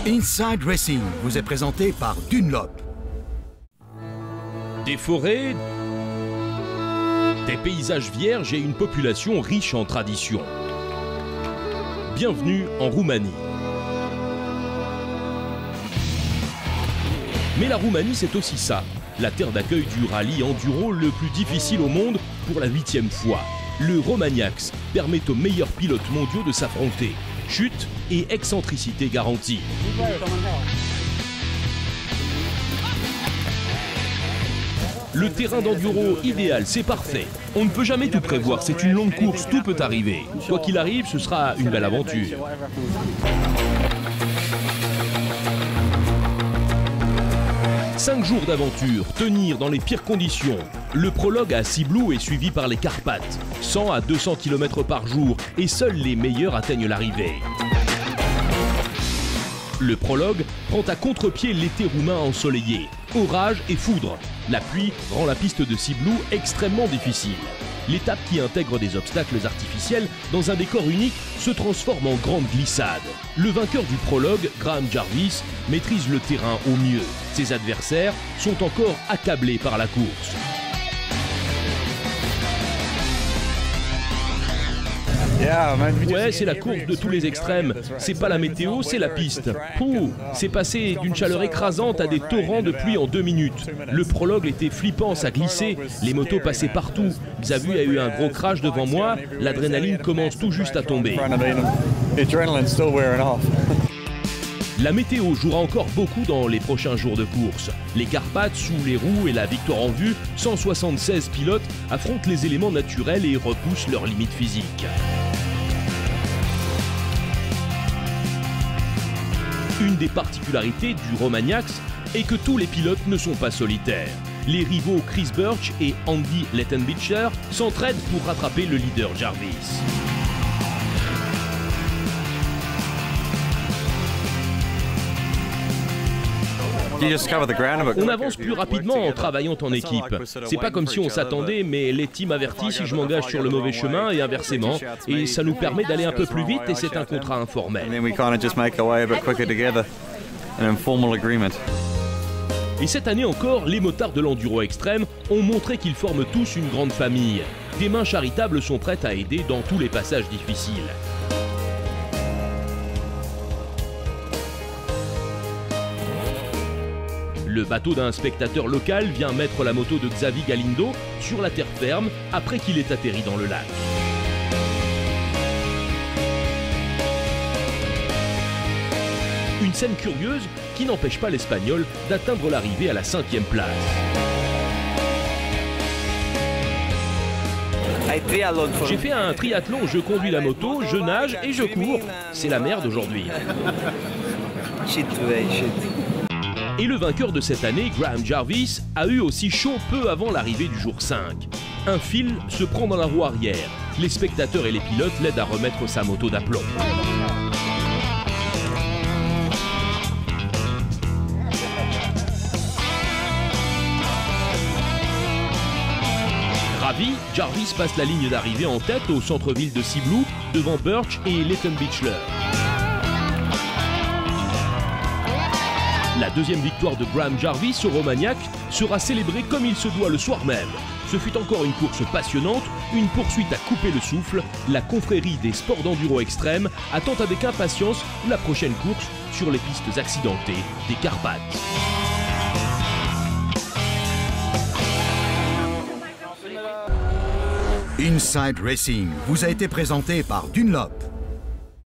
Inside Racing vous est présenté par Dunlop. Des forêts, des paysages vierges et une population riche en traditions. Bienvenue en Roumanie. Mais la Roumanie, c'est aussi ça, la terre d'accueil du rallye enduro le plus difficile au monde pour la 8e fois. Le Romagnacs permet aux meilleurs pilotes mondiaux de s'affronter. Chute et excentricité garantie. Le terrain d'enduro idéal, c'est parfait. On ne peut jamais tout prévoir, c'est une longue course, tout peut arriver. Quoi qu'il arrive, ce sera une belle aventure. Cinq jours d'aventure, tenir dans les pires conditions. Le prologue à Sibiu est suivi par les Carpates, 100 à 200 km par jour, et seuls les meilleurs atteignent l'arrivée. Le prologue prend à contre-pied l'été roumain ensoleillé, orage et foudre. La pluie rend la piste de Sibiu extrêmement difficile. L'étape qui intègre des obstacles artificiels dans un décor unique se transforme en grande glissade. Le vainqueur du prologue, Graham Jarvis, maîtrise le terrain au mieux. Ses adversaires sont encore accablés par la course. Ouais, c'est la course de tous les extrêmes. C'est pas la météo, c'est la piste. Pouh, c'est passé d'une chaleur écrasante à des torrents de pluie en 2 minutes. Le prologue était flippant, ça glissait. Les motos passaient partout. Xavier a eu un gros crash devant moi. L'adrénaline commence tout juste à tomber. La météo jouera encore beaucoup dans les prochains jours de course. Les Carpates sous les roues et la victoire en vue, 176 pilotes affrontent les éléments naturels et repoussent leurs limites physiques. Une des particularités du Romagnacs est que tous les pilotes ne sont pas solitaires. Les rivaux Chris Birch et Andy Lettenbichler s'entraident pour rattraper le leader Jarvis. On avance plus rapidement en travaillant en équipe. C'est pas comme si on s'attendait, mais les teams avertissent si je m'engage sur le mauvais chemin et inversement. Et ça nous permet d'aller un peu plus vite et c'est un contrat informel. Et cette année encore, les motards de l'enduro extrême ont montré qu'ils forment tous une grande famille. Des mains charitables sont prêtes à aider dans tous les passages difficiles. Le bateau d'un spectateur local vient mettre la moto de Xavi Galindo sur la terre ferme après qu'il ait atterri dans le lac. Une scène curieuse qui n'empêche pas l'Espagnol d'atteindre l'arrivée à la 5e place. J'ai fait un triathlon, je conduis la moto, je nage et je cours. C'est la merde aujourd'hui. Et le vainqueur de cette année, Graham Jarvis, a eu aussi chaud peu avant l'arrivée du jour 5. Un fil se prend dans la roue arrière. Les spectateurs et les pilotes l'aident à remettre sa moto d'aplomb. Ravi, Jarvis passe la ligne d'arrivée en tête au centre-ville de Sibiu, devant Birch et Lettenbichler. La deuxième victoire de Graham Jarvis au Romagnac sera célébrée comme il se doit le soir même. Ce fut encore une course passionnante, une poursuite à couper le souffle. La confrérie des sports d'enduro extrême attend avec impatience la prochaine course sur les pistes accidentées des Carpates. Inside Racing vous a été présenté par Dunlop.